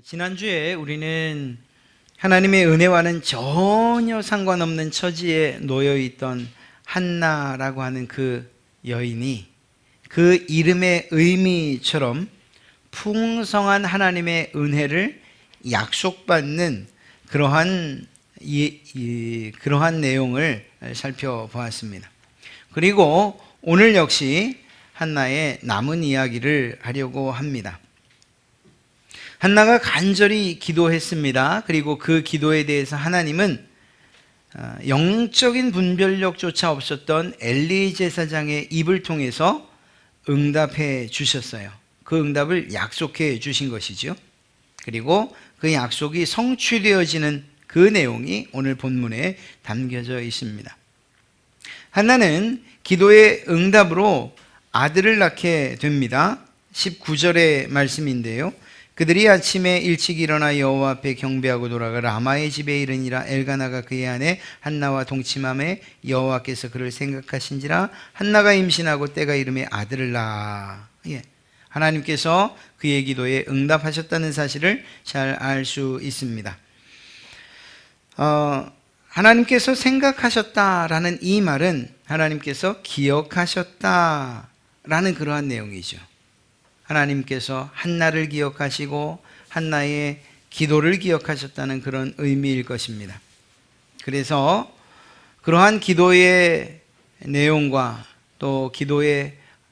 지난주에 우리는 하나님의 은혜와는 전혀 상관없는 처지에 놓여 있던 한나라고 하는 그 여인이 그 이름의 의미처럼 풍성한 하나님의 은혜를 약속받는 그러한 내용을 살펴보았습니다. 그리고 오늘 역시 한나의 남은 이야기를 하려고 합니다. 한나가 간절히 기도했습니다. 그리고 그 기도에 대해서 하나님은 영적인 분별력조차 없었던 엘리 제사장의 입을 통해서 응답해 주셨어요. 그 응답을 약속해 주신 것이죠. 그리고 그 약속이 성취되어지는 그 내용이 오늘 본문에 담겨져 있습니다. 한나는 기도의 응답으로 아들을 낳게 됩니다. 19절의 말씀인데요. 그들이 아침에 일찍 일어나 여호와 앞에 경배하고 돌아가 라마의 집에 이르니라. 엘가나가 그의 아내 한나와 동침함에 여호와께서 그를 생각하신지라. 한나가 임신하고 때가 이름에 아들을 낳아. 하나님께서 그의 기도에 응답하셨다는 사실을 잘 알 수 있습니다. 하나님께서 생각하셨다라는 이 말은 하나님께서 기억하셨다라는 그러한 내용이죠. 하나님께서 한나를 기억하시고 한나의 기도를 기억하셨다는 그런 의미일 것입니다. 그래서 그러한 기도의 내용과 또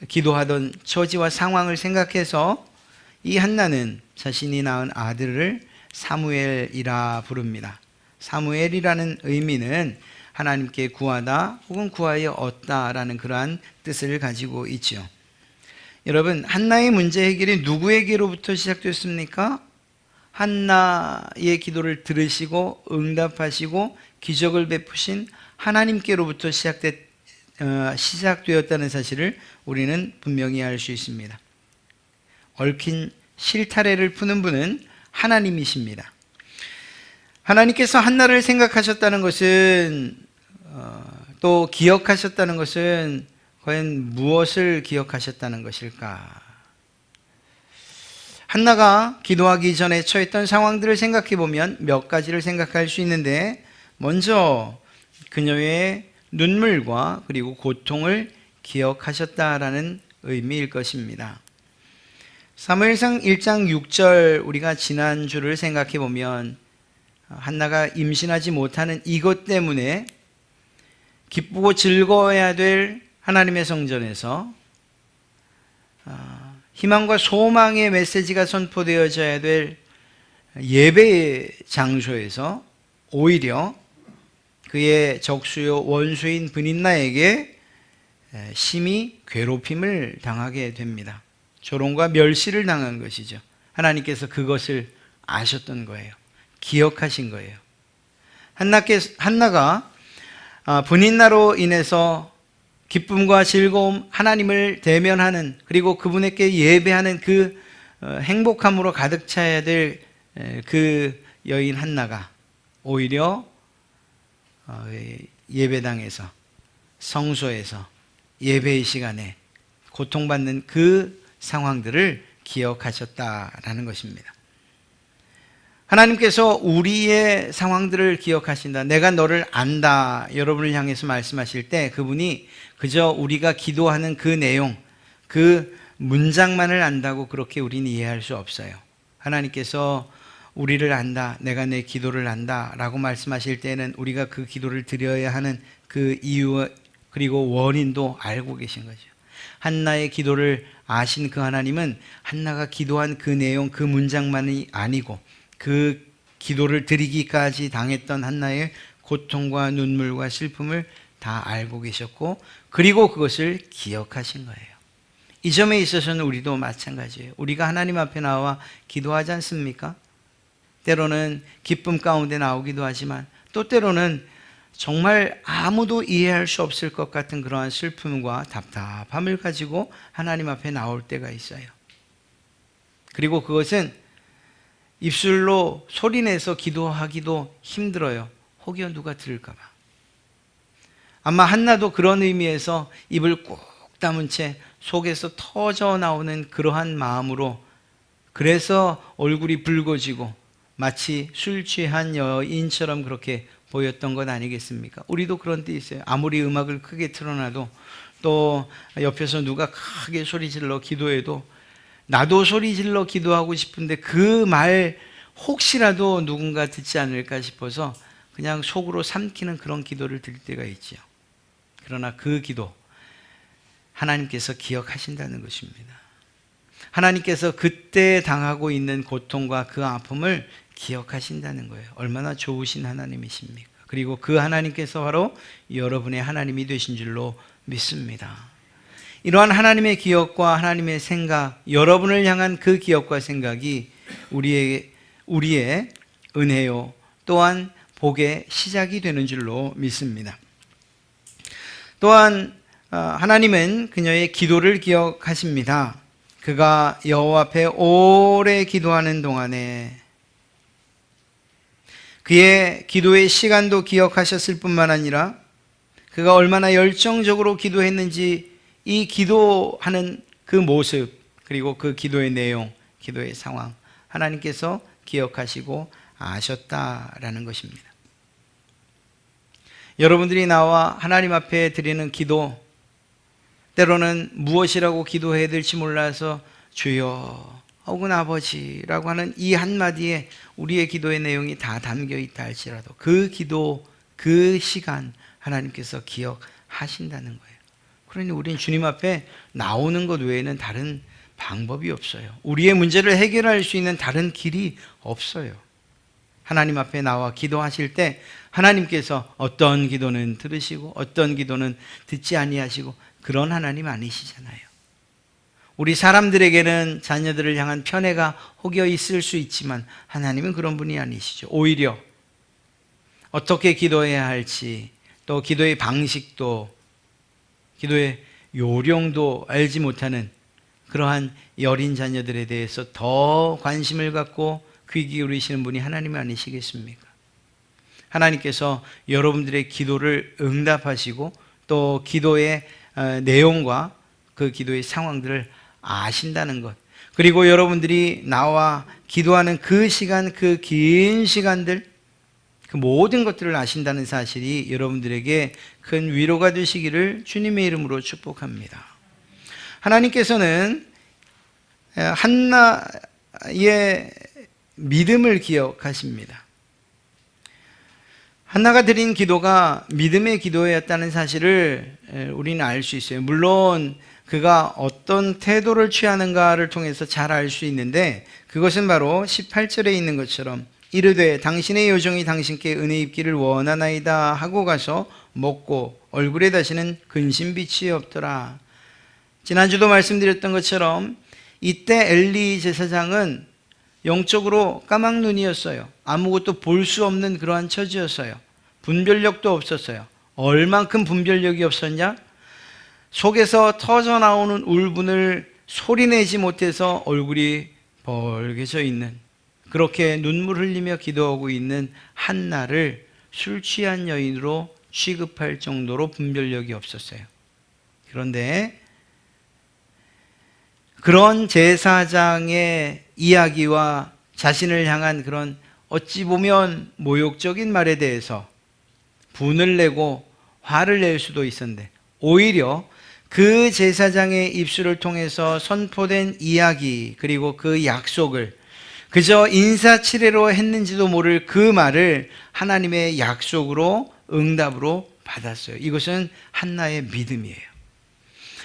기도하던 처지와 상황을 생각해서 이 한나는 자신이 낳은 아들을 사무엘이라 부릅니다. 사무엘이라는 의미는 하나님께 구하다 혹은 구하여 얻다라는 그러한 뜻을 가지고 있죠. 여러분, 한나의 문제 해결이 누구에게로부터 시작됐습니까? 한나의 기도를 들으시고 응답하시고 기적을 베푸신 하나님께로부터 시작되었다는 사실을 우리는 분명히 알 수 있습니다. 얽힌 실타래를 푸는 분은 하나님이십니다. 하나님께서 한나를 생각하셨다는 것은 또 기억하셨다는 것은 과연 무엇을 기억하셨다는 것일까? 한나가 기도하기 전에 처했던 상황들을 생각해 보면 몇 가지를 생각할 수 있는데, 먼저 그녀의 눈물과 그리고 고통을 기억하셨다라는 의미일 것입니다. 사무엘상 1장 6절, 우리가 지난주를 생각해 보면 한나가 임신하지 못하는 이것 때문에 기쁘고 즐거워야 될 하나님의 성전에서 희망과 소망의 메시지가 선포되어져야 될 예배의 장소에서 오히려 그의 적수요 원수인 브닛나에게 심히 괴롭힘을 당하게 됩니다. 조롱과 멸시를 당한 것이죠. 하나님께서 그것을 아셨던 거예요. 기억하신 거예요. 한나가 브닛나로 인해서 기쁨과 즐거움, 하나님을 대면하는, 그리고 그분에게 예배하는 그 행복함으로 가득 차야 될 그 여인 한나가 오히려 예배당에서, 성소에서, 예배의 시간에 고통받는 그 상황들을 기억하셨다라는 것입니다. 하나님께서 우리의 상황들을 기억하신다. 내가 너를 안다. 여러분을 향해서 말씀하실 때 그분이 그저 우리가 기도하는 그 내용, 그 문장만을 안다고 그렇게 우리는 이해할 수 없어요. 하나님께서 우리를 안다, 내가 내 기도를 안다 라고 말씀하실 때는 우리가 그 기도를 드려야 하는 그 이유 그리고 원인도 알고 계신 거죠. 한나의 기도를 아신 그 하나님은 한나가 기도한 그 내용, 그 문장만이 아니고 그 기도를 드리기까지 당했던 한나의 고통과 눈물과 슬픔을 다 알고 계셨고, 그리고 그것을 기억하신 거예요. 이 점에 있어서는 우리도 마찬가지예요. 우리가 하나님 앞에 나와 기도하지 않습니까? 때로는 기쁨 가운데 나오기도 하지만 또 때로는 정말 아무도 이해할 수 없을 것 같은 그러한 슬픔과 답답함을 가지고 하나님 앞에 나올 때가 있어요. 그리고 그것은 입술로 소리내서 기도하기도 힘들어요. 혹여 누가 들을까 봐. 아마 한나도 그런 의미에서 입을 꾹 다문 채 속에서 터져 나오는 그러한 마음으로 그래서 얼굴이 붉어지고 마치 술 취한 여인처럼 그렇게 보였던 것 아니겠습니까? 우리도 그런 때 있어요. 아무리 음악을 크게 틀어놔도 또 옆에서 누가 크게 소리 질러 기도해도 나도 소리 질러 기도하고 싶은데 그 말 혹시라도 누군가 듣지 않을까 싶어서 그냥 속으로 삼키는 그런 기도를 드릴 때가 있죠. 그러나 그 기도 하나님께서 기억하신다는 것입니다. 하나님께서 그때 당하고 있는 고통과 그 아픔을 기억하신다는 거예요. 얼마나 좋으신 하나님이십니까? 그리고 그 하나님께서 바로 여러분의 하나님이 되신 줄로 믿습니다. 이러한 하나님의 기억과 하나님의 생각, 여러분을 향한 그 기억과 생각이 우리의 은혜요, 또한 복의 시작이 되는 줄로 믿습니다. 또한 하나님은 그녀의 기도를 기억하십니다. 그가 여호와 앞에 오래 기도하는 동안에 그의 기도의 시간도 기억하셨을 뿐만 아니라 그가 얼마나 열정적으로 기도했는지 이 기도하는 그 모습, 그리고 그 기도의 내용, 기도의 상황, 하나님께서 기억하시고 아셨다라는 것입니다. 여러분들이 나와 하나님 앞에 드리는 기도, 때로는 무엇이라고 기도해야 될지 몰라서 주여 혹은 아버지라고 하는 이 한마디에 우리의 기도의 내용이 다 담겨 있다 할지라도 그 기도, 그 시간 하나님께서 기억하신다는 거예요. 그러니 우리는 주님 앞에 나오는 것 외에는 다른 방법이 없어요. 우리의 문제를 해결할 수 있는 다른 길이 없어요. 하나님 앞에 나와 기도하실 때 하나님께서 어떤 기도는 들으시고 어떤 기도는 듣지 아니하시고 그런 하나님 아니시잖아요. 우리 사람들에게는 자녀들을 향한 편애가 혹여 있을 수 있지만 하나님은 그런 분이 아니시죠. 오히려 어떻게 기도해야 할지, 또 기도의 방식도, 기도의 요령도 알지 못하는 그러한 여린 자녀들에 대해서 더 관심을 갖고 귀 기울이시는 분이 하나님 아니시겠습니까? 하나님께서 여러분들의 기도를 응답하시고 또 기도의 내용과 그 기도의 상황들을 아신다는 것, 그리고 여러분들이 나와 기도하는 그 시간, 그 긴 시간들, 그 모든 것들을 아신다는 사실이 여러분들에게 큰 위로가 되시기를 주님의 이름으로 축복합니다. 하나님께서는 한나의 믿음을 기억하십니다. 한나가 드린 기도가 믿음의 기도였다는 사실을 우리는 알 수 있어요. 물론 그가 어떤 태도를 취하는가를 통해서 잘 알 수 있는데 그것은 바로 18절에 있는 것처럼 이르되 당신의 요정이 당신께 은혜 입기를 원하나이다 하고 가서 먹고 얼굴에 다시는 근심빛이 없더라. 지난주도 말씀드렸던 것처럼 이때 엘리 제사장은 영적으로 까막눈이었어요. 아무것도 볼 수 없는 그러한 처지였어요. 분별력도 없었어요. 얼만큼 분별력이 없었냐? 속에서 터져나오는 울분을 소리내지 못해서 얼굴이 벌개져 있는, 그렇게 눈물 흘리며 기도하고 있는 한나를 술 취한 여인으로 취급할 정도로 분별력이 없었어요. 그런데 그런 제사장의 이야기와 자신을 향한 그런 어찌 보면 모욕적인 말에 대해서 분을 내고 화를 낼 수도 있었는데 오히려 그 제사장의 입술을 통해서 선포된 이야기, 그리고 그 약속을 그저 인사치레로 했는지도 모를 그 말을 하나님의 약속으로, 응답으로 받았어요. 이것은 한나의 믿음이에요.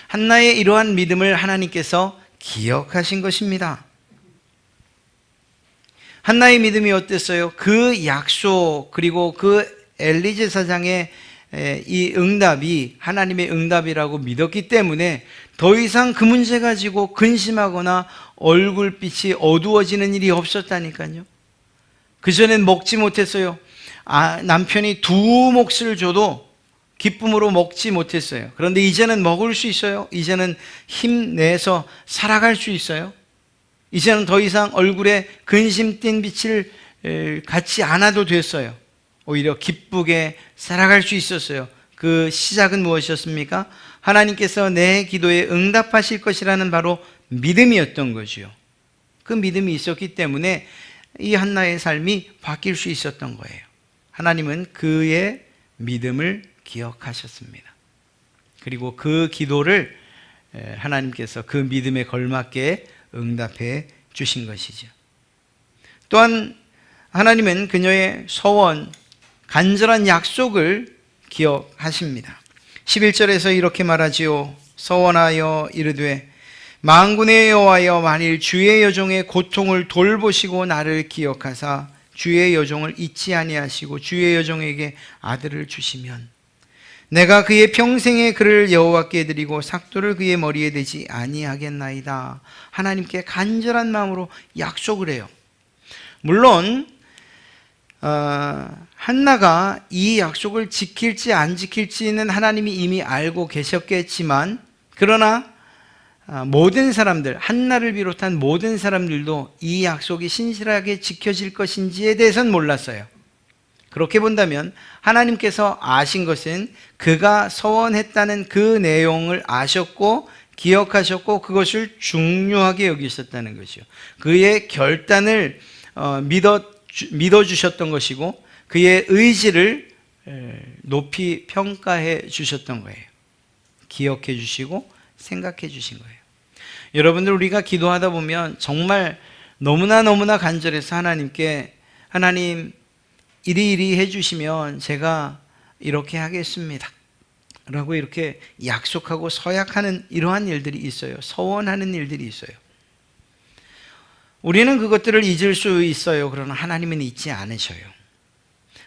한나의 이러한 믿음을 하나님께서 기억하신 것입니다. 한나의 믿음이 어땠어요? 그 약속, 그리고 그 엘리 제사장의 이 응답이 하나님의 응답이라고 믿었기 때문에 더 이상 그 문제 가지고 근심하거나 얼굴빛이 어두워지는 일이 없었다니까요. 그전엔 먹지 못했어요. 남편이 2몫을 줘도 기쁨으로 먹지 못했어요. 그런데 이제는 먹을 수 있어요. 이제는 힘내서 살아갈 수 있어요. 이제는 더 이상 얼굴에 근심 띤 빛을 갖지 않아도 됐어요. 오히려 기쁘게 살아갈 수 있었어요. 그 시작은 무엇이었습니까? 하나님께서 내 기도에 응답하실 것이라는 바로 믿음이었던 거지요. 그 믿음이 있었기 때문에 이 한나의 삶이 바뀔 수 있었던 거예요. 하나님은 그의 믿음을 기억하셨습니다. 그리고 그 기도를 하나님께서 그 믿음에 걸맞게 응답해 주신 것이죠. 또한 하나님은 그녀의 소원, 간절한 약속을 기억하십니다. 11절에서 이렇게 말하지요. 서원하여 이르되 만군의 여호와여, 만일 주의 여종의 고통을 돌보시고 나를 기억하사 주의 여종을 잊지 아니하시고 주의 여종에게 아들을 주시면 내가 그의 평생에 그를 여호와께 드리고 삭도를 그의 머리에 대지 아니하겠나이다. 하나님께 간절한 마음으로 약속을 해요. 물론 한나가 이 약속을 지킬지 안 지킬지는 하나님이 이미 알고 계셨겠지만, 그러나 모든 사람들, 한나를 비롯한 모든 사람들도 이 약속이 신실하게 지켜질 것인지에 대해서는 몰랐어요. 그렇게 본다면 하나님께서 아신 것은 그가 서원했다는 그 내용을 아셨고 기억하셨고 그것을 중요하게 여기셨다는 것이요. 그의 결단을 믿어주셨던 것이고 그의 의지를 높이 평가해 주셨던 거예요. 기억해 주시고 생각해 주신 거예요. 여러분들, 우리가 기도하다 보면 정말 너무나 간절해서 하나님께, 하나님 이리 해주시면 제가 이렇게 하겠습니다 라고 이렇게 약속하고 서약하는 이러한 일들이 있어요. 서원하는 일들이 있어요. 우리는 그것들을 잊을 수 있어요. 그러나 하나님은 잊지 않으셔요.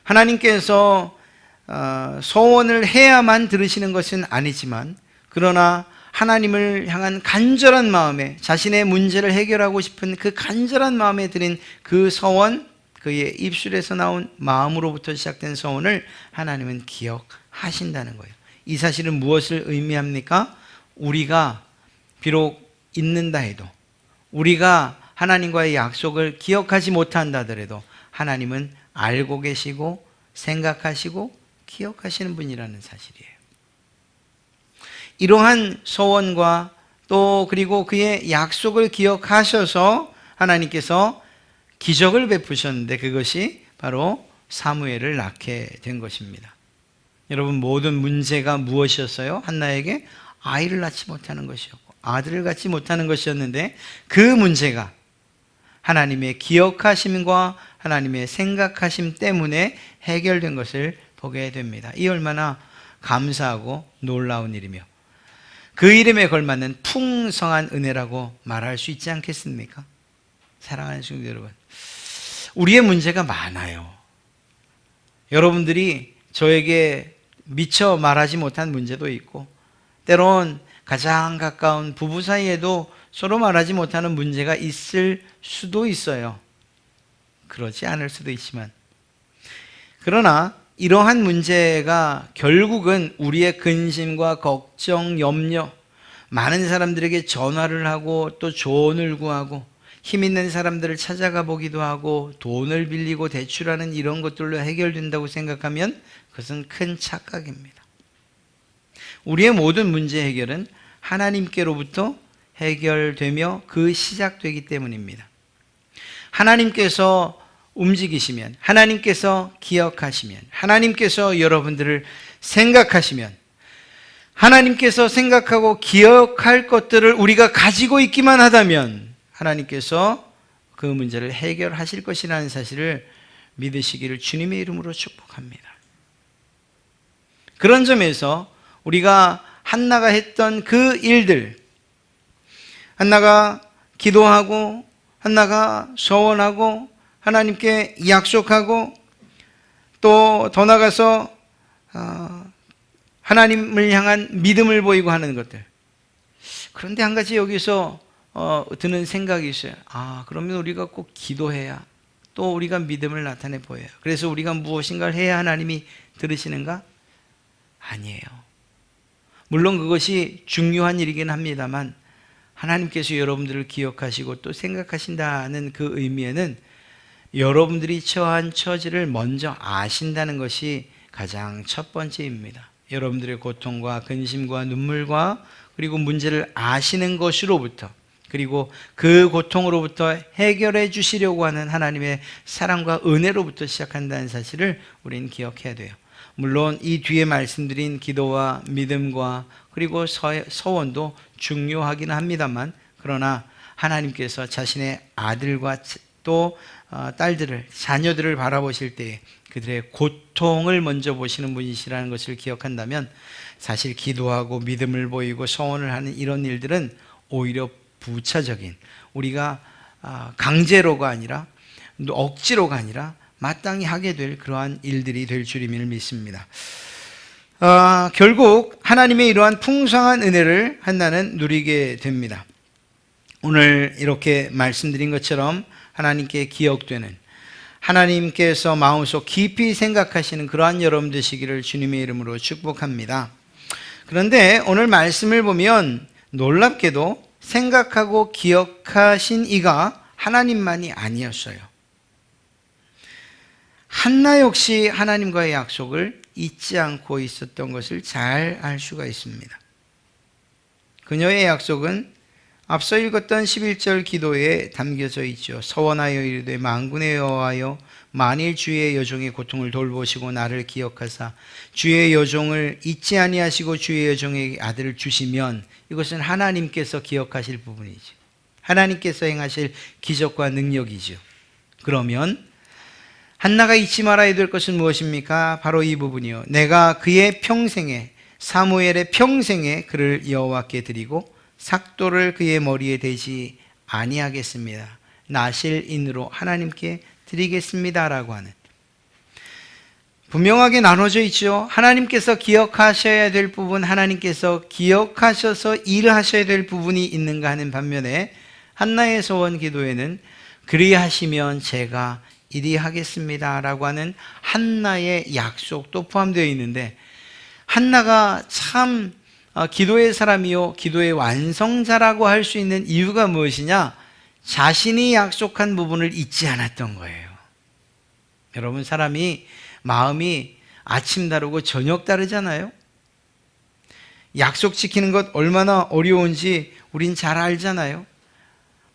하나님께서 서원을 해야만 들으시는 것은 아니지만, 그러나 하나님을 향한 간절한 마음에, 자신의 문제를 해결하고 싶은 그 간절한 마음에 드린 그 서원, 그의 입술에서 나온 마음으로부터 시작된 서원을 하나님은 기억하신다는 거예요. 이 사실은 무엇을 의미합니까? 우리가 비록 잊는다 해도, 우리가 하나님과의 약속을 기억하지 못한다 하더라도 하나님은 알고 계시고 생각하시고 기억하시는 분이라는 사실이에요. 이러한 소원과 또 그리고 그의 약속을 기억하셔서 하나님께서 기적을 베푸셨는데, 그것이 바로 사무엘을 낳게 된 것입니다. 여러분, 모든 문제가 무엇이었어요? 한나에게 아이를 낳지 못하는 것이었고 아들을 갖지 못하는 것이었는데, 그 문제가 하나님의 기억하심과 하나님의 생각하심 때문에 해결된 것을 보게 됩니다. 이 얼마나 감사하고 놀라운 일이며 그 이름에 걸맞는 풍성한 은혜라고 말할 수 있지 않겠습니까? 사랑하는 성도 여러분, 우리의 문제가 많아요. 여러분들이 저에게 미처 말하지 못한 문제도 있고, 때론 가장 가까운 부부 사이에도 서로 말하지 못하는 문제가 있을 수도 있어요. 그렇지 않을 수도 있지만, 그러나 이러한 문제가 결국은 우리의 근심과 걱정, 염려, 많은 사람들에게 전화를 하고 또 조언을 구하고 힘 있는 사람들을 찾아가 보기도 하고 돈을 빌리고 대출하는 이런 것들로 해결된다고 생각하면 그것은 큰 착각입니다. 우리의 모든 문제 해결은 하나님께로부터 해결되며 그 시작되기 때문입니다. 하나님께서 움직이시면, 하나님께서 기억하시면, 하나님께서 여러분들을 생각하시면, 하나님께서 생각하고 기억할 것들을 우리가 가지고 있기만 하다면 하나님께서 그 문제를 해결하실 것이라는 사실을 믿으시기를 주님의 이름으로 축복합니다. 그런 점에서 우리가 한나가 했던 그 일들, 한나가 기도하고 한나가 소원하고 하나님께 약속하고 또 더 나아가서 하나님을 향한 믿음을 보이고 하는 것들. 그런데 한 가지 여기서 드는 생각이 있어요. 그러면 우리가 꼭 기도해야, 또 우리가 믿음을 나타내 보여요. 그래서 우리가 무엇인가를 해야 하나님이 들으시는가? 아니에요. 물론 그것이 중요한 일이긴 합니다만, 하나님께서 여러분들을 기억하시고 또 생각하신다는 그 의미에는 여러분들이 처한 처지를 먼저 아신다는 것이 가장 첫 번째입니다. 여러분들의 고통과 근심과 눈물과 그리고 문제를 아시는 것으로부터, 그리고 그 고통으로부터 해결해 주시려고 하는 하나님의 사랑과 은혜로부터 시작한다는 사실을 우리는 기억해야 돼요. 물론 이 뒤에 말씀드린 기도와 믿음과 그리고 서원도 중요하기는 합니다만, 그러나 하나님께서 자신의 아들과 또 딸들을, 자녀들을 바라보실 때 그들의 고통을 먼저 보시는 분이시라는 것을 기억한다면, 사실 기도하고 믿음을 보이고 서원을 하는 이런 일들은 오히려 부차적인, 우리가 강제로가 아니라 억지로가 아니라 마땅히 하게 될 그러한 일들이 될 줄임을 믿습니다. 결국 하나님의 이러한 풍성한 은혜를 한나는 누리게 됩니다. 오늘 이렇게 말씀드린 것처럼 하나님께 기억되는, 하나님께서 마음속 깊이 생각하시는 그러한 여러분 되시기를 주님의 이름으로 축복합니다. 그런데 오늘 말씀을 보면 놀랍게도 생각하고 기억하신 이가 하나님만이 아니었어요. 한나 역시 하나님과의 약속을 잊지 않고 있었던 것을 잘 알 수가 있습니다. 그녀의 약속은 앞서 읽었던 11절 기도에 담겨져 있죠. 서원하여 이르되 만군의 여호와여, 만일 주의 여종의 고통을 돌보시고 나를 기억하사 주의 여종을 잊지 아니하시고 주의 여종에게 아들을 주시면, 이것은 하나님께서 기억하실 부분이죠. 하나님께서 행하실 기적과 능력이죠. 그러면 한나가 잊지 말아야 될 것은 무엇입니까? 바로 이 부분이요. 내가 그의 평생에, 사무엘의 평생에 그를 여호와께 드리고 삭도를 그의 머리에 대지 아니하겠습니다. 나실인으로 하나님께 드리겠습니다라고 하는, 분명하게 나눠져 있죠. 하나님께서 기억하셔야 될 부분, 하나님께서 기억하셔서 일하셔야 될 부분이 있는가 하는 반면에, 한나의 소원 기도에는 그리하시면 제가 이리 하겠습니다 라고 하는 한나의 약속도 포함되어 있는데, 한나가 참 기도의 사람이요 기도의 완성자라고 할 수 있는 이유가 무엇이냐? 자신이 약속한 부분을 잊지 않았던 거예요. 여러분, 사람이 마음이 아침 다르고 저녁 다르잖아요. 약속 지키는 것 얼마나 어려운지 우린 잘 알잖아요.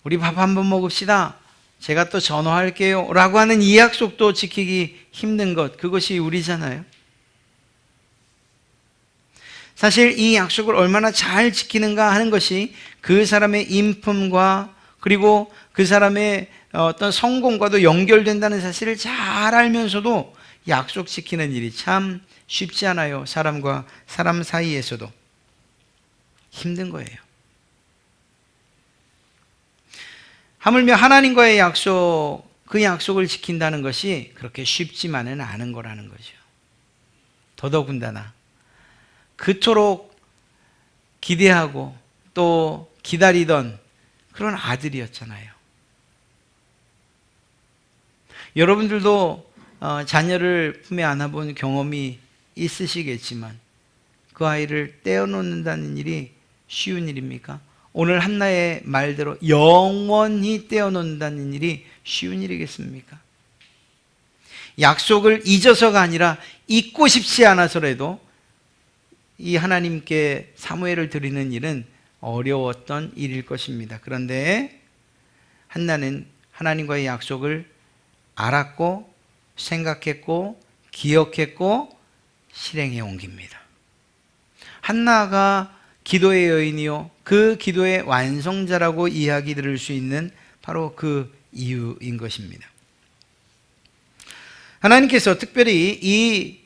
우리 밥 한번 먹읍시다, 제가 또 전화할게요 라고 하는 이 약속도 지키기 힘든 것, 그것이 우리잖아요. 사실 이 약속을 얼마나 잘 지키는가 하는 것이 그 사람의 인품과 그리고 그 사람의 어떤 성공과도 연결된다는 사실을 잘 알면서도 약속 지키는 일이 참 쉽지 않아요. 사람과 사람 사이에서도 힘든 거예요. 하물며 하나님과의 약속, 그 약속을 지킨다는 것이 그렇게 쉽지만은 않은 거라는 거죠. 더더군다나 그토록 기대하고 또 기다리던 그런 아들이었잖아요. 여러분들도 자녀를 품에 안아본 경험이 있으시겠지만 그 아이를 떼어놓는다는 일이 쉬운 일입니까? 오늘 한나의 말대로 영원히 떼어놓는다는 일이 쉬운 일이겠습니까? 약속을 잊어서가 아니라 잊고 싶지 않아서라도 이 하나님께 사무엘을 드리는 일은 어려웠던 일일 것입니다. 그런데 한나는 하나님과의 약속을 알았고 생각했고 기억했고 실행에 옮깁니다. 한나가 기도의 여인이요 그 기도의 완성자라고 이야기 들을 수 있는 바로 그 이유인 것입니다. 하나님께서 특별히 이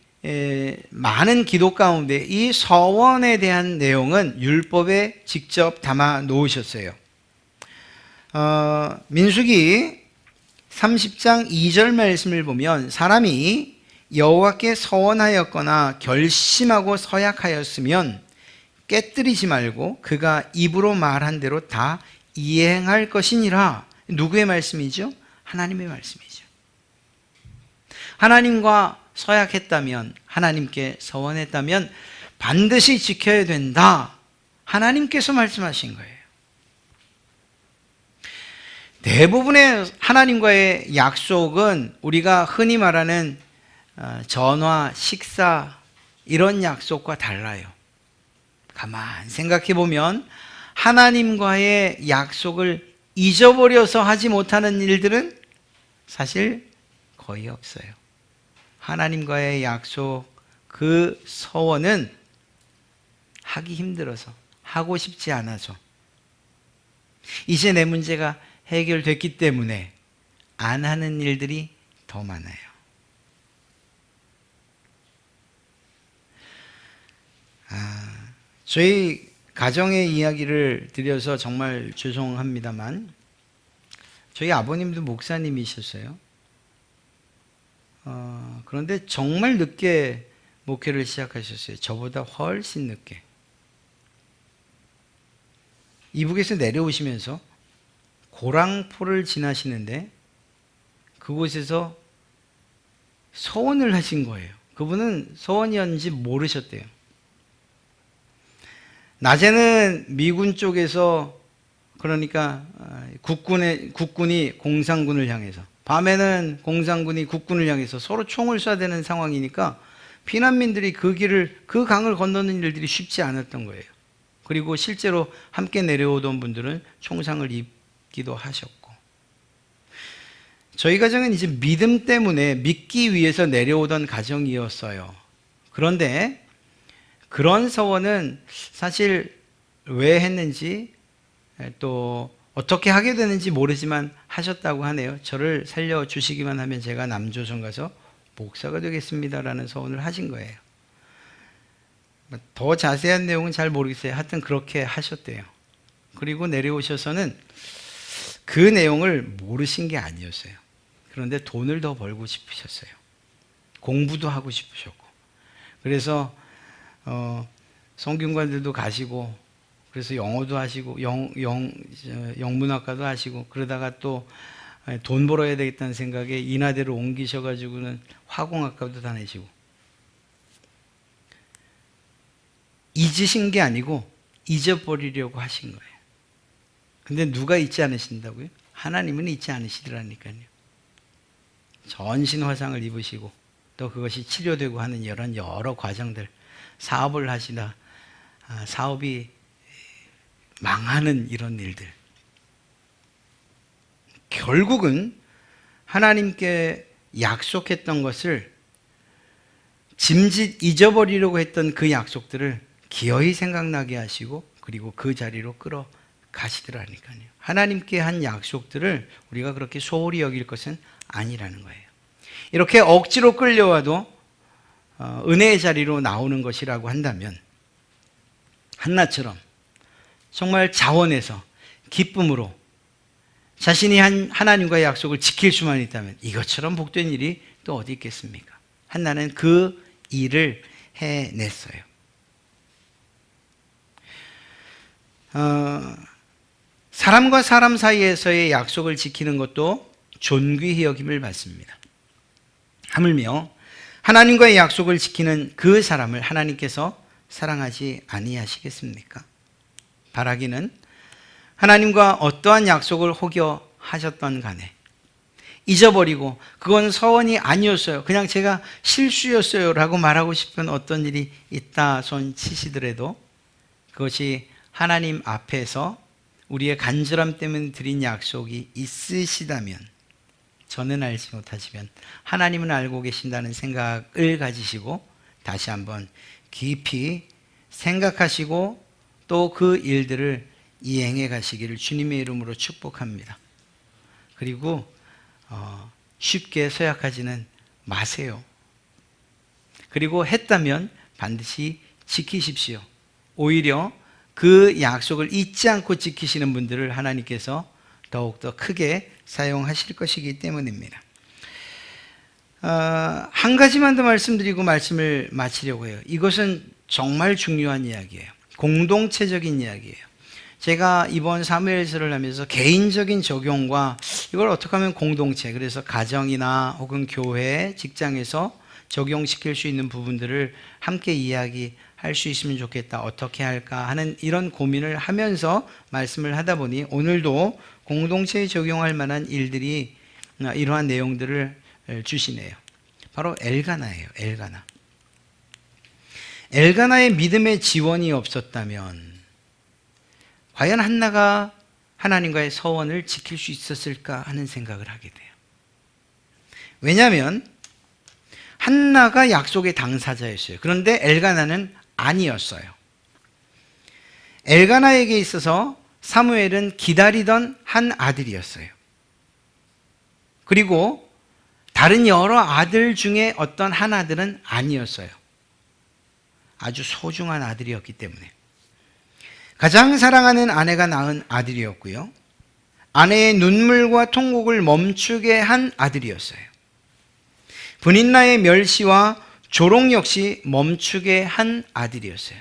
많은 기도 가운데 이 서원에 대한 내용은 율법에 직접 담아 놓으셨어요. 민수기 30장 2절 말씀을 보면 사람이 여호와께 서원하였거나 결심하고 서약하였으면 깨뜨리지 말고 그가 입으로 말한 대로 다 이행할 것이니라. 누구의 말씀이죠? 하나님의 말씀이죠. 하나님과 서약했다면, 하나님께 서원했다면 반드시 지켜야 된다. 하나님께서 말씀하신 거예요. 대부분의 하나님과의 약속은 우리가 흔히 말하는 전화, 식사 이런 약속과 달라요. 가만 생각해 보면 하나님과의 약속을 잊어버려서 하지 못하는 일들은 사실 거의 없어요. 하나님과의 약속, 그 서원은 하기 힘들어서, 하고 싶지 않아서, 이제 내 문제가 해결됐기 때문에 안 하는 일들이 더 많아요. 저희 가정의 이야기를 드려서 정말 죄송합니다만, 저희 아버님도 목사님이셨어요. 그런데 정말 늦게 목회를 시작하셨어요. 저보다 훨씬 늦게. 이북에서 내려오시면서 고랑포를 지나시는데 그곳에서 서원을 하신 거예요. 그분은 서원이었는지 모르셨대요. 낮에는 미군 쪽에서, 그러니까 국군이 공산군을 향해서, 밤에는 공산군이 국군을 향해서 서로 총을 쏴대는 상황이니까 피난민들이 그 강을 건너는 일들이 쉽지 않았던 거예요. 그리고 실제로 함께 내려오던 분들은 총상을 입기도 하셨고, 저희 가정은 이제 믿음 때문에 믿기 위해서 내려오던 가정이었어요. 그런데 그런 서원은 사실 왜 했는지, 또 어떻게 하게 되는지 모르지만 하셨다고 하네요. 저를 살려주시기만 하면 제가 남조선 가서 목사가 되겠습니다라는 서원을 하신 거예요. 더 자세한 내용은 잘 모르겠어요. 하여튼 그렇게 하셨대요. 그리고 내려오셔서는 그 내용을 모르신 게 아니었어요. 그런데 돈을 더 벌고 싶으셨어요. 공부도 하고 싶으셨고. 그래서 성균관들도 가시고, 그래서 영어도 하시고, 영문학과도 하시고, 그러다가 또 돈 벌어야 되겠다는 생각에 인하대로 옮기셔가지고는 화공학과도 다니시고. 잊으신 게 아니고 잊어버리려고 하신 거예요. 근데 누가 잊지 않으신다고요? 하나님은 잊지 않으시더라니까요. 전신 화상을 입으시고 또 그것이 치료되고 하는 이런 여러 과정들, 사업을 하시다 사업이 망하는 이런 일들, 결국은 하나님께 약속했던 것을 짐짓 잊어버리려고 했던 그 약속들을 기어이 생각나게 하시고, 그리고 그 자리로 끌어가시더라니까요. 하나님께 한 약속들을 우리가 그렇게 소홀히 여길 것은 아니라는 거예요. 이렇게 억지로 끌려와도 은혜의 자리로 나오는 것이라고 한다면, 한나처럼 정말 자원해서 기쁨으로 자신이 한 하나님과의 약속을 지킬 수만 있다면 이것처럼 복된 일이 또 어디 있겠습니까? 한나는 그 일을 해냈어요. 사람과 사람 사이에서의 약속을 지키는 것도 존귀히 여김을 받습니다. 하물며 하나님과의 약속을 지키는 그 사람을 하나님께서 사랑하지 아니하시겠습니까? 바라기는 하나님과 어떠한 약속을 혹여하셨던 간에 잊어버리고 그건 서원이 아니었어요, 그냥 제가 실수였어요 라고 말하고 싶은 어떤 일이 있다 손 치시더라도 그것이 하나님 앞에서 우리의 간절함 때문에 드린 약속이 있으시다면, 저는 알지 못하지만 하나님은 알고 계신다는 생각을 가지시고 다시 한번 깊이 생각하시고 또 그 일들을 이행해 가시기를 주님의 이름으로 축복합니다. 그리고 쉽게 서약하지는 마세요. 그리고 했다면 반드시 지키십시오. 오히려 그 약속을 잊지 않고 지키시는 분들을 하나님께서 더욱더 크게 사용하실 것이기 때문입니다. 한 가지만 더 말씀드리고 말씀을 마치려고 해요. 이것은 정말 중요한 이야기예요. 공동체적인 이야기예요. 제가 이번 사무엘서를 하면서 개인적인 적용과 이걸 어떻게 하면 공동체, 그래서 가정이나 혹은 교회, 직장에서 적용시킬 수 있는 부분들을 함께 이야기할 수 있으면 좋겠다, 어떻게 할까 하는 이런 고민을 하면서 말씀을 하다 보니 오늘도 공동체에 적용할 만한 일들이, 이러한 내용들을 주시네요. 바로 엘가나예요. 엘가나의 믿음의 지원이 없었다면 과연 한나가 하나님과의 서원을 지킬 수 있었을까 하는 생각을 하게 돼요. 왜냐하면 한나가 약속의 당사자였어요. 그런데 엘가나는 아니었어요. 엘가나에게 있어서 사무엘은 기다리던 한 아들이었어요. 그리고 다른 여러 아들 중에 어떤 한 아들은 아니었어요. 아주 소중한 아들이었기 때문에. 가장 사랑하는 아내가 낳은 아들이었고요. 아내의 눈물과 통곡을 멈추게 한 아들이었어요. 분인나의 멸시와 조롱 역시 멈추게 한 아들이었어요.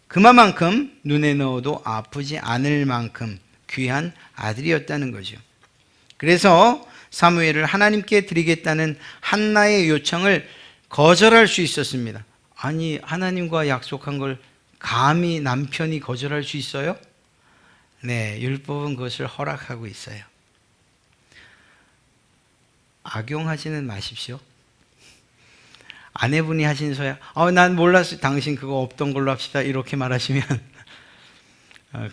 그만큼 눈에 넣어도 아프지 않을 만큼 귀한 아들이었다는 거죠. 그래서 사무엘을 하나님께 드리겠다는 한나의 요청을 거절할 수 있었습니다. 아니, 하나님과 약속한 걸 감히 남편이 거절할 수 있어요? 네, 율법은 그것을 허락하고 있어요. 악용하지는 마십시오. 아내분이 하신 소야, 난 몰랐어요. 당신 그거 없던 걸로 합시다. 이렇게 말하시면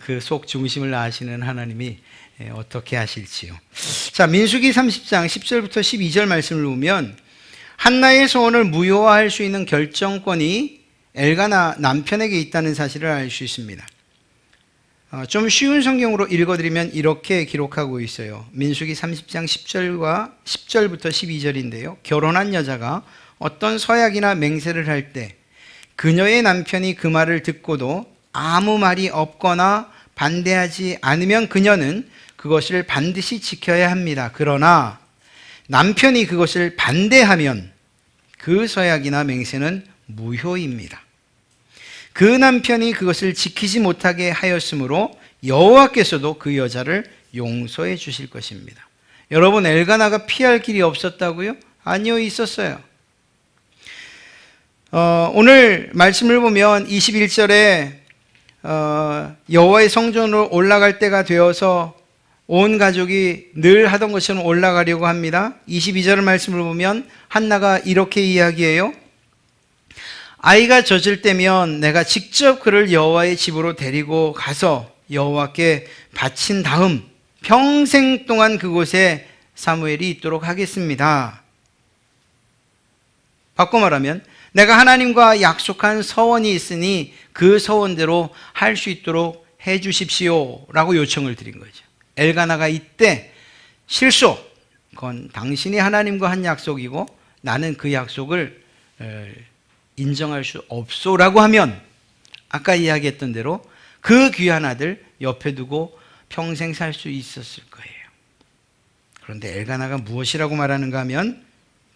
그 속 중심을 아시는 하나님이 어떻게 하실지요. 자, 민수기 30장 10절부터 12절 말씀을 보면 한나의 소원을 무효화할 수 있는 결정권이 엘가나 남편에게 있다는 사실을 알 수 있습니다. 좀 쉬운 성경으로 읽어드리면 이렇게 기록하고 있어요. 민수기 30장 10절부터 12절인데요. 결혼한 여자가 어떤 서약이나 맹세를 할 때 그녀의 남편이 그 말을 듣고도 아무 말이 없거나 반대하지 않으면 그녀는 그것을 반드시 지켜야 합니다. 그러나 남편이 그것을 반대하면 그 서약이나 맹세는 무효입니다. 그 남편이 그것을 지키지 못하게 하였으므로 여호와께서도 그 여자를 용서해 주실 것입니다. 여러분, 엘가나가 피할 길이 없었다고요? 아니요, 있었어요. 오늘 말씀을 보면 21절에 여호와의 성전으로 올라갈 때가 되어서 온 가족이 늘 하던 것처럼 올라가려고 합니다. 22절 말씀을 보면 한나가 이렇게 이야기해요. 아이가 젖을 때면 내가 직접 그를 여호와의 집으로 데리고 가서 여호와께 바친 다음 평생 동안 그곳에 사무엘이 있도록 하겠습니다. 바꿔 말하면 내가 하나님과 약속한 서원이 있으니 그 서원대로 할 수 있도록 해 주십시오 라고 요청을 드린 거죠. 엘가나가 이때 실수, 그건 당신이 하나님과 한 약속이고 나는 그 약속을 인정할 수 없소라고 하면 아까 이야기했던 대로 그 귀한 아들 옆에 두고 평생 살 수 있었을 거예요. 그런데 엘가나가 무엇이라고 말하는가 하면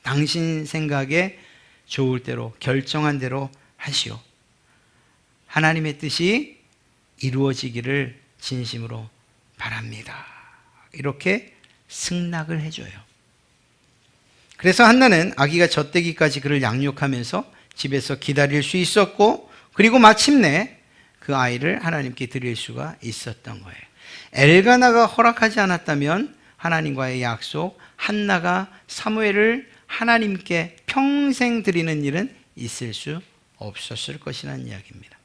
당신 생각에 좋을 대로 결정한 대로 하시오. 하나님의 뜻이 이루어지기를 진심으로 바랍니다. 이렇게 승낙을 해줘요. 그래서 한나는 아기가 젖대기까지 그를 양육하면서 집에서 기다릴 수 있었고 그리고 마침내 그 아이를 하나님께 드릴 수가 있었던 거예요. 엘가나가 허락하지 않았다면 하나님과의 약속, 한나가 사무엘을 하나님께 평생 드리는 일은 있을 수 없었을 것이라는 이야기입니다.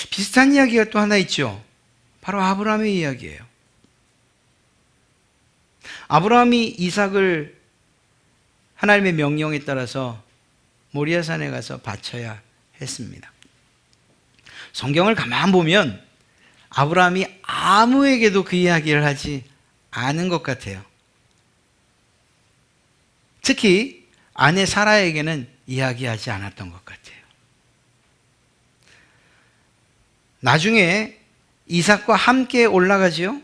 비슷한 이야기가 또 하나 있죠. 바로 아브라함의 이야기예요. 아브라함이 이삭을 하나님의 명령에 따라서 모리아산에 가서 바쳐야 했습니다. 성경을 가만 보면 아브라함이 아무에게도 그 이야기를 하지 않은 것 같아요. 특히 아내 사라에게는 이야기하지 않았던 것 같아요. 나중에 이삭과 함께 올라가지요.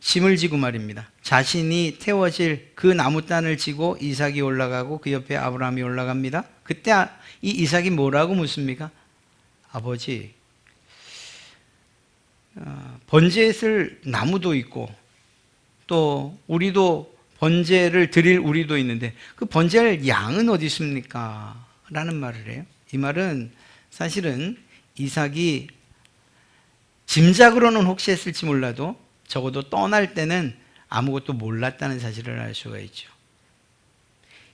짐을 지고 말입니다. 자신이 태워질 그 나무단을 지고 이삭이 올라가고 그 옆에 아브라함이 올라갑니다. 그때 이 이삭이 뭐라고 묻습니까? 아버지, 번제에 쓸 나무도 있고 또 우리도 번제를 드릴 우리도 있는데 그 번제할 양은 어디 있습니까? 라는 말을 해요. 이 말은 사실은 이삭이 짐작으로는 혹시 했을지 몰라도 적어도 떠날 때는 아무것도 몰랐다는 사실을 알 수가 있죠.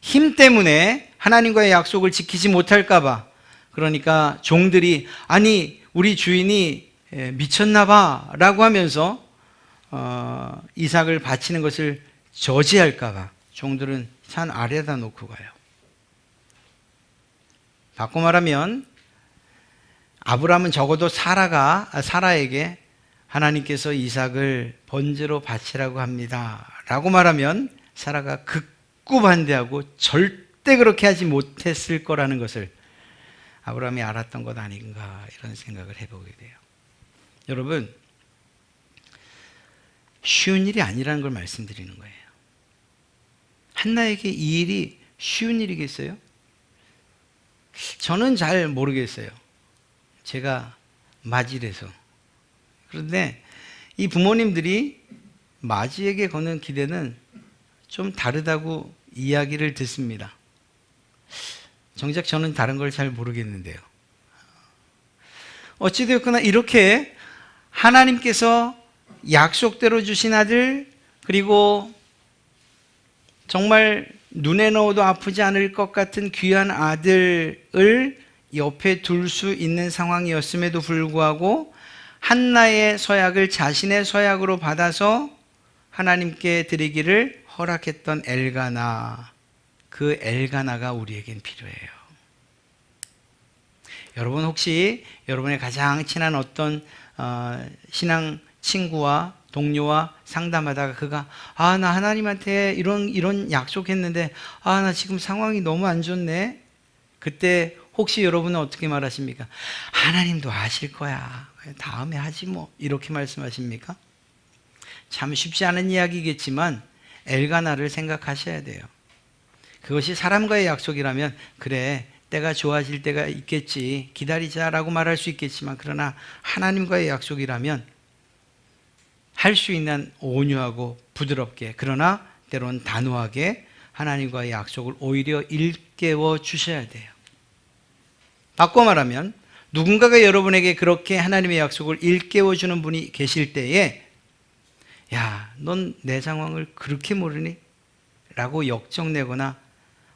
힘 때문에 하나님과의 약속을 지키지 못할까 봐, 그러니까 종들이 아니 우리 주인이 미쳤나봐 라고 하면서 이삭을 바치는 것을 저지할까봐 종들은 산 아래에다 놓고 가요. 바꿔 말하면 아브라함은 적어도 사라에게 하나님께서 이삭을 번제로 바치라고 합니다 라고 말하면 사라가 극구 반대하고 절대 그렇게 하지 못했을 거라는 것을 아브라함이 알았던 것 아닌가, 이런 생각을 해보게 돼요. 여러분, 쉬운 일이 아니라는 걸 말씀드리는 거예요. 한나에게 이 일이 쉬운 일이겠어요? 저는 잘 모르겠어요. 제가 맞이라서. 그런데 이 부모님들이 맞이에게 거는 기대는 좀 다르다고 이야기를 듣습니다. 정작 저는 다른 걸 잘 모르겠는데요. 어찌되었거나 이렇게 하나님께서 약속대로 주신 아들, 그리고 정말 눈에 넣어도 아프지 않을 것 같은 귀한 아들을 옆에 둘 수 있는 상황이었음에도 불구하고 한나의 서약을 자신의 서약으로 받아서 하나님께 드리기를 허락했던 엘가나, 그 엘가나가 우리에겐 필요해요. 여러분 혹시 여러분의 가장 친한 어떤 신앙 친구와 동료와 상담하다가 그가 나 하나님한테 이런 약속했는데 나 지금 상황이 너무 안 좋네. 그때 혹시 여러분은 어떻게 말하십니까? 하나님도 아실 거야, 다음에 하지 뭐, 이렇게 말씀하십니까? 참 쉽지 않은 이야기겠지만 엘가나를 생각하셔야 돼요. 그것이 사람과의 약속이라면 그래, 때가 좋아질 때가 있겠지, 기다리자라고 말할 수 있겠지만, 그러나 하나님과의 약속이라면 할 수 있는 온유하고 부드럽게, 그러나 때론 단호하게 하나님과의 약속을 오히려 일깨워 주셔야 돼요. 바꿔 말하면 누군가가 여러분에게 그렇게 하나님의 약속을 일깨워 주는 분이 계실 때에 야, 넌 내 상황을 그렇게 모르니? 라고 역정내거나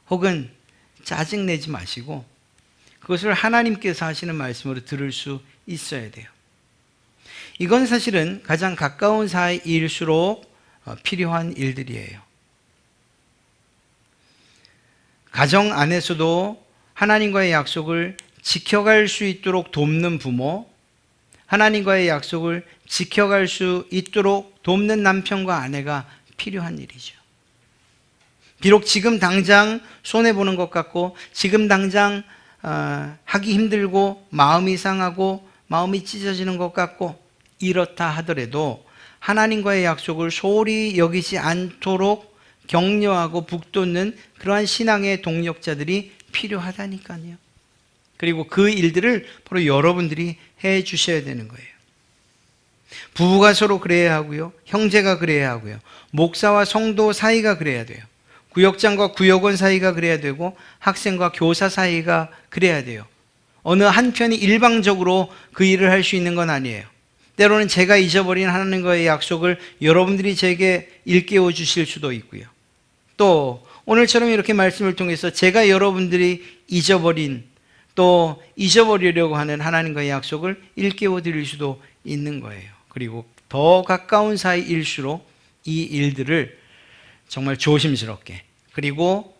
혹은 짜증내지 마시고 그것을 하나님께서 하시는 말씀으로 들을 수 있어야 돼요. 이건 사실은 가장 가까운 사이일수록 필요한 일들이에요. 가정 안에서도 하나님과의 약속을 지켜갈 수 있도록 돕는 부모, 하나님과의 약속을 지켜갈 수 있도록 돕는 남편과 아내가 필요한 일이죠. 비록 지금 당장 손해보는 것 같고 지금 당장 하기 힘들고 마음이 상하고 마음이 찢어지는 것 같고 이렇다 하더라도 하나님과의 약속을 소홀히 여기지 않도록 격려하고 북돋는 그러한 신앙의 동력자들이 필요하다니까요. 그리고 그 일들을 바로 여러분들이 해 주셔야 되는 거예요. 부부가 서로 그래야 하고요, 형제가 그래야 하고요, 목사와 성도 사이가 그래야 돼요, 구역장과 구역원 사이가 그래야 되고 학생과 교사 사이가 그래야 돼요. 어느 한편이 일방적으로 그 일을 할 수 있는 건 아니에요. 때로는 제가 잊어버린 하나님과의 약속을 여러분들이 제게 일깨워 주실 수도 있고요, 또 오늘처럼 이렇게 말씀을 통해서 제가 여러분들이 잊어버린, 또 잊어버리려고 하는 하나님과의 약속을 일깨워 드릴 수도 있는 거예요. 그리고 더 가까운 사이일수록 이 일들을 정말 조심스럽게 그리고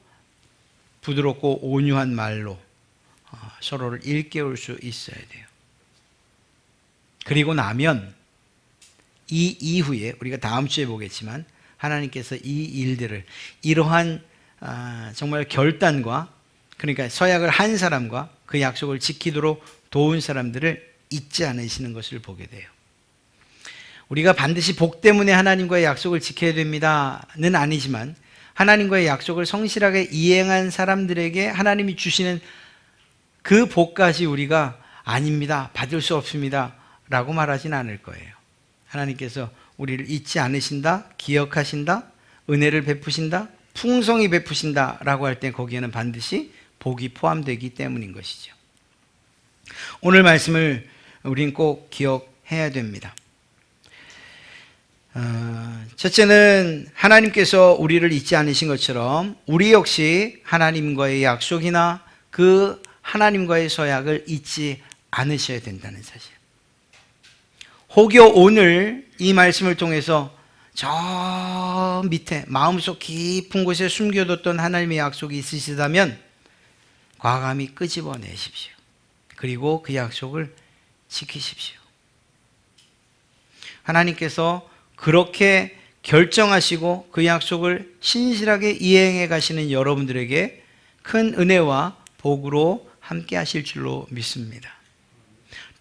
부드럽고 온유한 말로 서로를 일깨울 수 있어야 돼요. 그리고 나면 이 이후에 우리가 다음 주에 보겠지만 하나님께서 이 일들을 이러한 정말 결단과, 그러니까 서약을 한 사람과 그 약속을 지키도록 도운 사람들을 잊지 않으시는 것을 보게 돼요. 우리가 반드시 복 때문에 하나님과의 약속을 지켜야 됩니다는 아니지만 하나님과의 약속을 성실하게 이행한 사람들에게 하나님이 주시는 그 복까지 우리가 아닙니다, 받을 수 없습니다 라고 말하진 않을 거예요. 하나님께서 우리를 잊지 않으신다, 기억하신다, 은혜를 베푸신다, 풍성히 베푸신다 라고 할 때 거기에는 반드시 복이 포함되기 때문인 것이죠. 오늘 말씀을 우린 꼭 기억해야 됩니다. 첫째는 하나님께서 우리를 잊지 않으신 것처럼 우리 역시 하나님과의 약속이나 그 하나님과의 서약을 잊지 않으셔야 된다는 사실. 혹여 오늘 이 말씀을 통해서 저 밑에 마음속 깊은 곳에 숨겨뒀던 하나님의 약속이 있으시다면 과감히 끄집어내십시오. 그리고 그 약속을 지키십시오. 하나님께서 그렇게 결정하시고 그 약속을 신실하게 이행해 가시는 여러분들에게 큰 은혜와 복으로 함께 하실 줄로 믿습니다.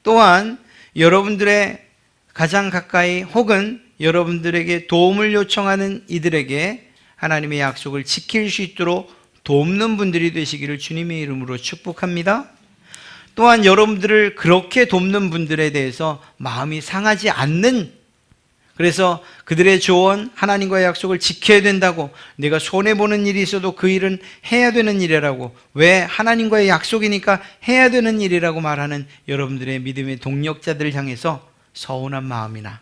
또한 여러분들의 가장 가까이 혹은 여러분들에게 도움을 요청하는 이들에게 하나님의 약속을 지킬 수 있도록 돕는 분들이 되시기를 주님의 이름으로 축복합니다. 또한 여러분들을 그렇게 돕는 분들에 대해서 마음이 상하지 않는, 그래서 그들의 조언, 하나님과의 약속을 지켜야 된다고, 내가 손해보는 일이 있어도 그 일은 해야 되는 일이라고, 왜 하나님과의 약속이니까 해야 되는 일이라고 말하는 여러분들의 믿음의 동력자들을 향해서 서운한 마음이나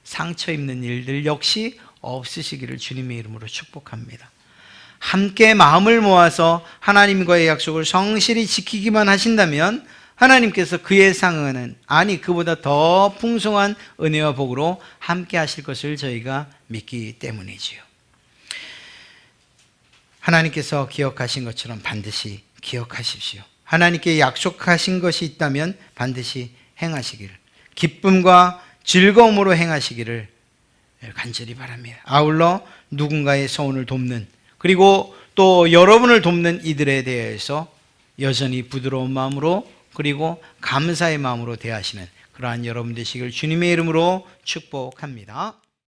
상처 입는 일들 역시 없으시기를 주님의 이름으로 축복합니다. 함께 마음을 모아서 하나님과의 약속을 성실히 지키기만 하신다면 하나님께서 그에 상응하는, 아니 그보다 더 풍성한 은혜와 복으로 함께 하실 것을 저희가 믿기 때문이지요. 하나님께서 기억하신 것처럼 반드시 기억하십시오. 하나님께 약속하신 것이 있다면 반드시 행하시기를, 기쁨과 즐거움으로 행하시기를 간절히 바랍니다. 아울러 누군가의 소원을 돕는, 그리고 또 여러분을 돕는 이들에 대해서 여전히 부드러운 마음으로 그리고 감사의 마음으로 대하시는 그러한 여러분 되시길 주님의 이름으로 축복합니다.